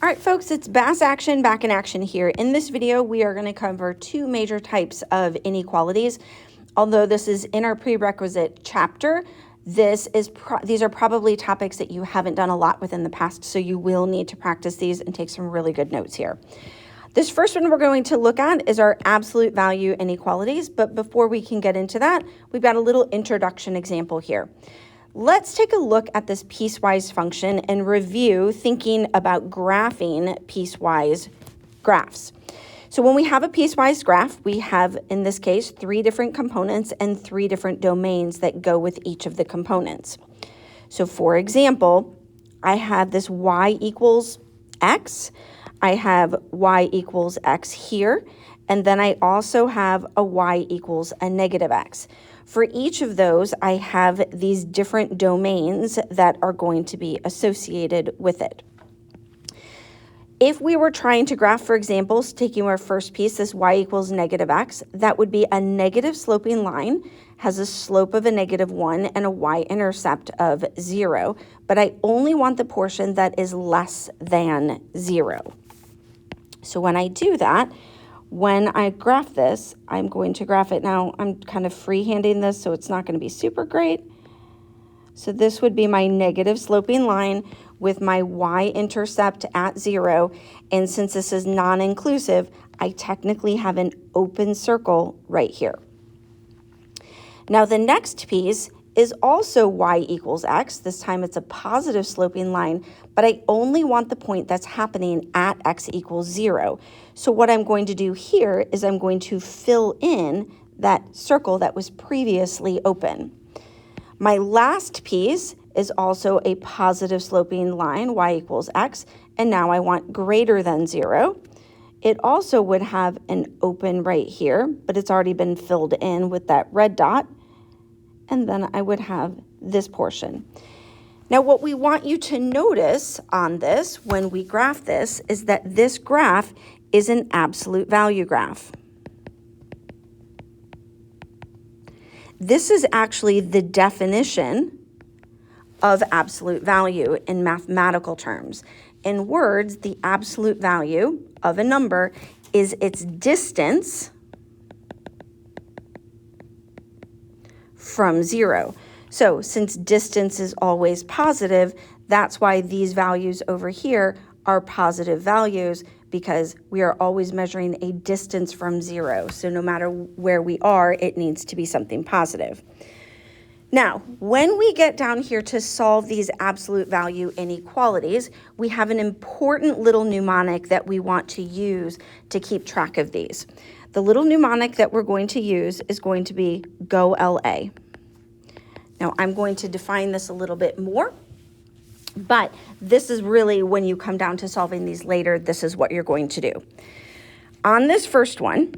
All right, folks, it's Bass Action back in action here. In this video, we are going to cover two major types of inequalities. Although this is in our prerequisite chapter, these are probably topics that you haven't done a lot with in the past, so you will need to practice these and take some really good notes here. This first one we're going to look at is our absolute value inequalities, but before we can get into that, we've got a little introduction example here. Let's take a look at this piecewise function and review thinking about graphing piecewise graphs. So when we have a piecewise graph, we have, in this case, 3 different components and 3 different domains that go with each of the components. So for example, I have this y equals x, I have y equals x here, and then I also have a y equals a negative x. For each of those, I have these different domains that are going to be associated with it. If we were trying to graph, for example, taking our first piece, this y equals negative x, that would be a negative sloping line, has a slope of a -1 and a y-intercept of 0, but I only want the portion that is less than 0. So when I do that, when I graph this, I'm going to graph it. Now, I'm kind of freehanding this, so it's not going to be super great. So this would be my negative sloping line with my y-intercept at 0. And since this is non-inclusive, I technically have an open circle right here. Now, the next piece is also y equals x. This time it's a positive sloping line, but I only want the point that's happening at x equals 0. So what I'm going to do here is I'm going to fill in that circle that was previously open. My last piece is also a positive sloping line, y equals x, and now I want greater than 0. It also would have an open right here, but it's already been filled in with that red dot. And then I would have this portion. Now, what we want you to notice on this when we graph this is that this graph is an absolute value graph. This is actually the definition of absolute value in mathematical terms. In words, the absolute value of a number is its distance from 0. So since distance is always positive, that's why these values over here are positive values, because we are always measuring a distance from 0. So no matter where we are, it needs to be something positive. Now, when we get down here to solve these absolute value inequalities, we have an important little mnemonic that we want to use to keep track of these. The little mnemonic that we're going to use is going to be go LA. Now, I'm going to define this a little bit more, but this is really when you come down to solving these later, this is what you're going to do. On this first one,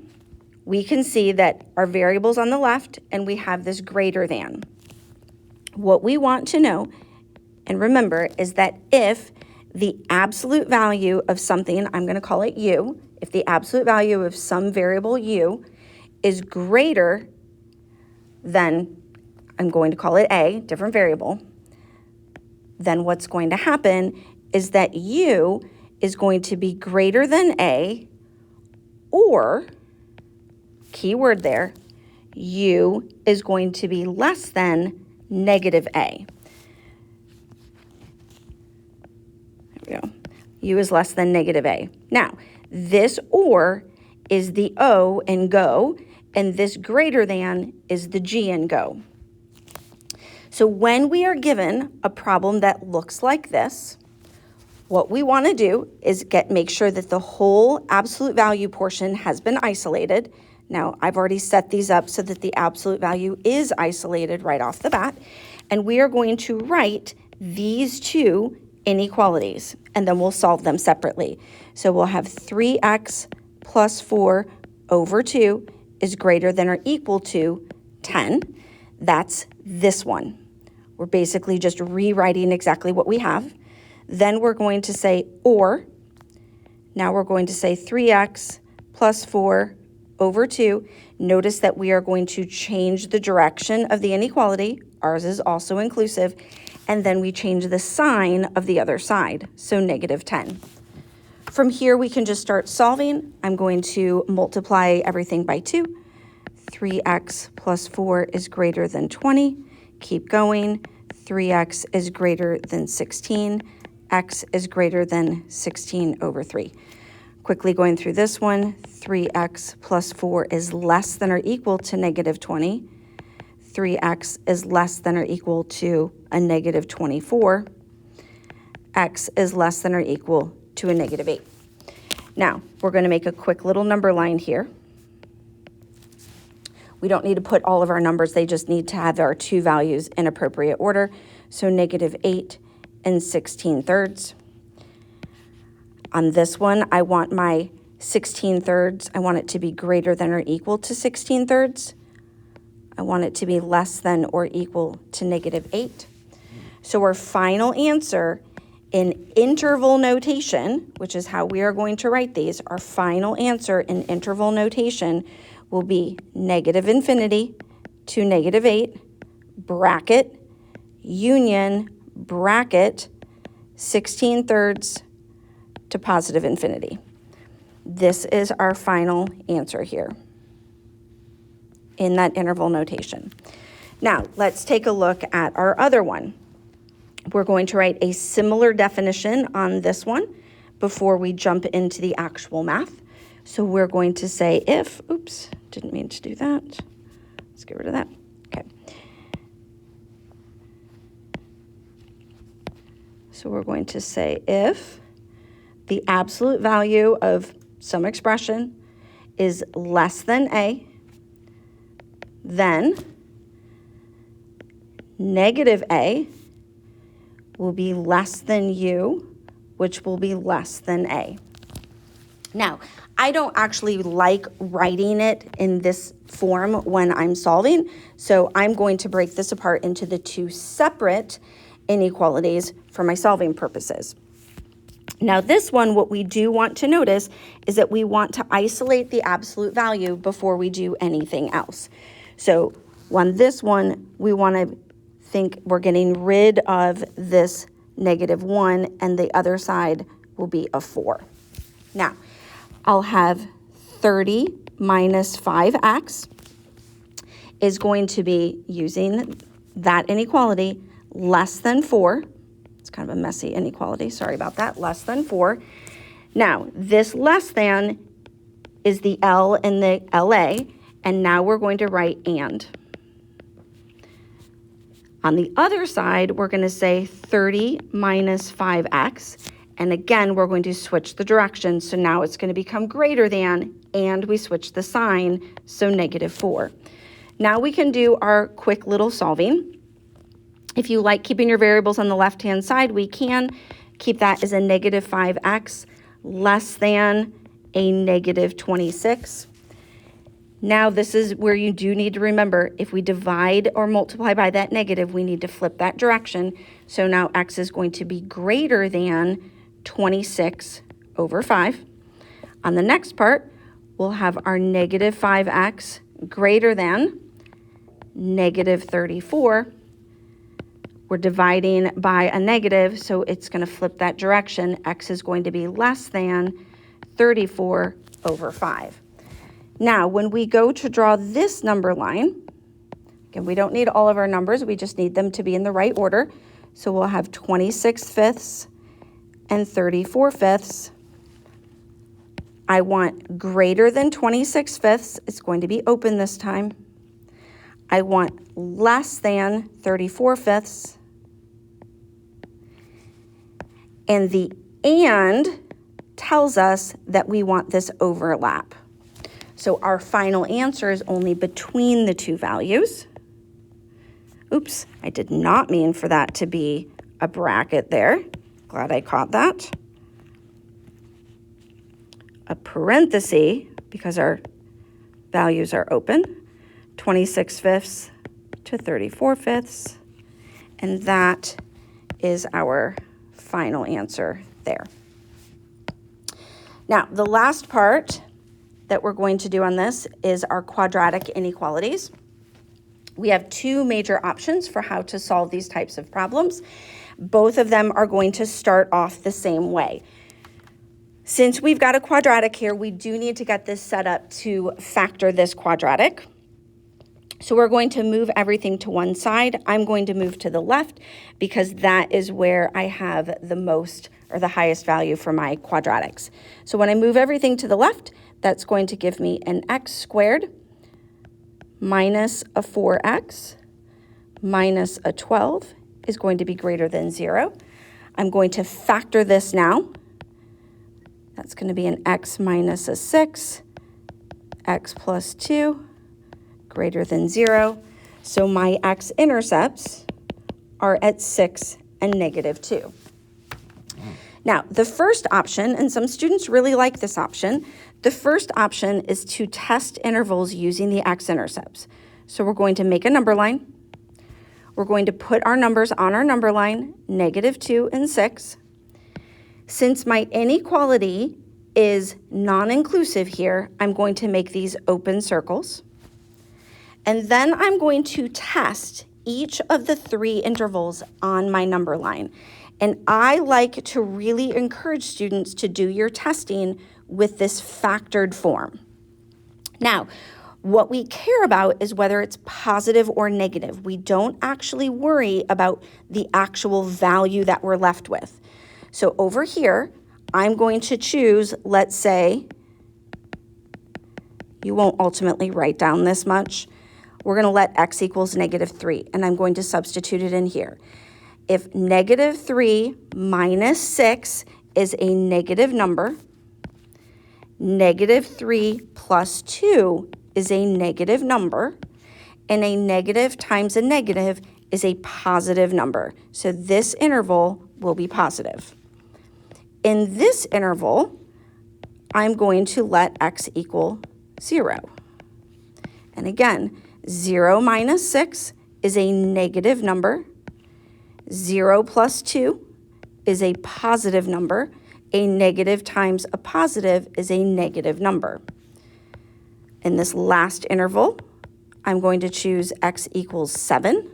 we can see that our variable's on the left and we have this greater than. What we want to know and remember is that if the absolute value of something, I'm going to call it u, if the absolute value of some variable u is greater than, I'm going to call it a, different variable, then what's going to happen is that u is going to be greater than a, or, key word there, u is going to be less than negative a. There we go. U is less than negative a. Now, this or is the O in go, and this greater than is the G in go. So when we are given a problem that looks like this, what we want to do is make sure that the whole absolute value portion has been isolated. Now, I've already set these up so that the absolute value is isolated right off the bat, and we are going to write these two inequalities, and then we'll solve them separately. So we'll have 3x plus 4 over 2 is greater than or equal to 10. That's this one. We're basically just rewriting exactly what we have. Then we're going to say or. Now we're going to say 3x plus 4 over 2. Notice that we are going to change the direction of the inequality. Ours is also inclusive. And then we change the sign of the other side, so negative 10. From here, we can just start solving. I'm going to multiply everything by 2. 3x plus 4 is greater than 20. Keep going. 3x is greater than 16. X is greater than 16 over 3. Quickly going through this one, 3x plus 4 is less than or equal to negative 20. 3x is less than or equal to a negative 24. X is less than or equal to a negative 8. Now, we're going to make a quick little number line here. We don't need to put all of our numbers, they just need to have our two values in appropriate order. So negative 8 and 16/3. On this one, I want my 16/3, I want it to be greater than or equal to 16/3. I want it to be less than or equal to negative 8. So our final answer in interval notation, which is how we are going to write these, our final answer in interval notation will be negative infinity to negative 8, bracket, union, bracket, 16/3 to positive infinity. This is our final answer here in that interval notation. Now, let's take a look at our other one. We're going to write a similar definition on this one before we jump into the actual math. So we're going to say if, oops, didn't mean to do that. Let's get rid of that. Okay. So we're going to say if the absolute value of some expression is less than a, then negative a will be less than u, which will be less than a. Now, I don't actually like writing it in this form when I'm solving, so I'm going to break this apart into the two separate inequalities for my solving purposes. Now this one, what we do want to notice is that we want to isolate the absolute value before we do anything else. So on this one, we want to think we're getting rid of this negative 1 and the other side will be a 4. Now, I'll have 30 minus 5x is going to be, using that inequality, less than 4. It's kind of a messy inequality, sorry about that, less than 4. Now, this less than is the L and the LA, and now we're going to write and. On the other side, we're going to say 30 minus 5x, and again, we're going to switch the direction, so now it's going to become greater than, and we switch the sign, so negative 4. Now we can do our quick little solving. If you like keeping your variables on the left-hand side, we can keep that as a negative 5x less than a negative 26. Now this is where you do need to remember, if we divide or multiply by that negative, we need to flip that direction. So now x is going to be greater than 26 over 5. On the next part, we'll have our negative 5x greater than negative 34. We're dividing by a negative, so it's going to flip that direction. X is going to be less than 34 over 5. Now, when we go to draw this number line, again, we don't need all of our numbers, we just need them to be in the right order. So we'll have 26/5 and 34/5. I want greater than 26/5. It's going to be open this time. I want less than 34/5. And the and tells us that we want this overlap. So our final answer is only between the two values. Oops, I did not mean for that to be a bracket there. Glad I caught that. A parenthesis, because our values are open. 26/5 to 34/5. And that is our final answer there. Now, the last part that we're going to do on this is our quadratic inequalities. We have two major options for how to solve these types of problems. Both of them are going to start off the same way. Since we've got a quadratic here, we do need to get this set up to factor this quadratic. So we're going to move everything to one side. I'm going to move to the left because that is where I have the most or the highest value for my quadratics. So when I move everything to the left, that's going to give me an x squared minus a 4x minus a 12 is going to be greater than 0. I'm going to factor this now. That's going to be an x minus a 6, x plus 2, greater than 0. So my x-intercepts are at 6 and negative 2. Now, the first option, and some students really like this option, the first option is to test intervals using the x-intercepts. So we're going to make a number line. We're going to put our numbers on our number line, negative 2 and 6. Since my inequality is non-inclusive here, I'm going to make these open circles. And then I'm going to test each of the 3 intervals on my number line. And I like to really encourage students to do your testing with this factored form. Now, what we care about is whether it's positive or negative. We don't actually worry about the actual value that we're left with. So over here, I'm going to choose, let's say, you won't ultimately write down this much. We're going to let x equals negative 3, and I'm going to substitute it in here. If negative 3 minus 6 is a negative number, negative 3 plus 2 is a negative number, and a negative times a negative is a positive number. So this interval will be positive. In this interval, I'm going to let x equal 0. And again, 0 minus 6 is a negative number. 0 plus 2 is a positive number. A negative times a positive is a negative number. In this last interval, I'm going to choose x equals 7.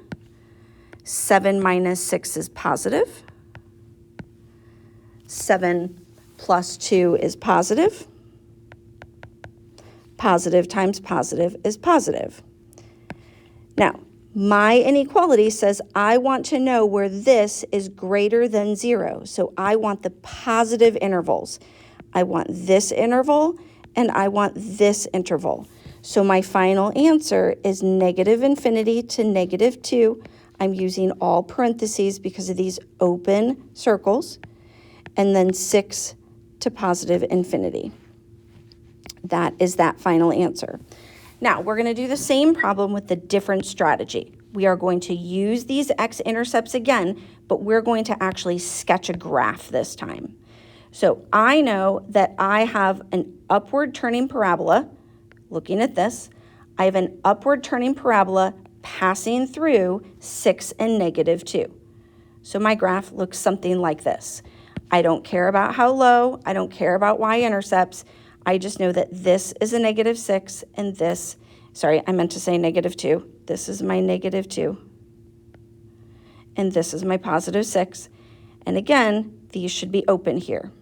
7 minus 6 is positive. 7 plus 2 is positive. Positive times positive is positive. Now, my inequality says I want to know where this is greater than 0. So I want the positive intervals. I want this interval and I want this interval. So my final answer is negative infinity to negative 2. I'm using all parentheses because of these open circles. And then 6 to positive infinity. That is that final answer. Now, we're going to do the same problem with the different strategy. We are going to use these x-intercepts again, but we're going to actually sketch a graph this time. So I know that I have an upward turning parabola. Looking at this, I have an upward turning parabola passing through 6 and negative 2. So my graph looks something like this. I don't care about how low, I don't care about y-intercepts. I just know that this is a negative 6 and this, sorry, I meant to say negative 2. This is my negative 2. And this is my positive 6. And again, these should be open here.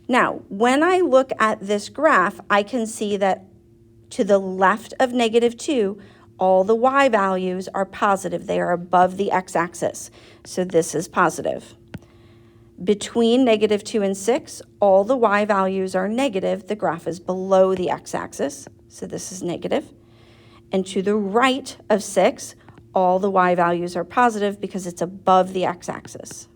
Now, when I look at this graph, I can see that to the left of negative 2, all the y values are positive. They are above the x-axis. So this is positive. Between negative 2 and 6, all the y values are negative. The graph is below the x-axis, so this is negative. And to the right of 6, all the y values are positive because it's above the x-axis.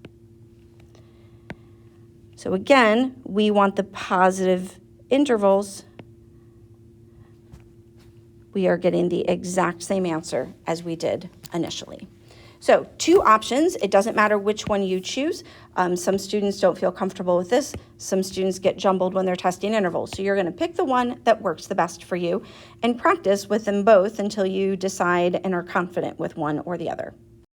So again, we want the positive intervals. We are getting the exact same answer as we did initially. So 2 options, it doesn't matter which one you choose. Some students don't feel comfortable with this. Some students get jumbled when they're testing intervals. So you're gonna pick the one that works the best for you and practice with them both until you decide and are confident with one or the other.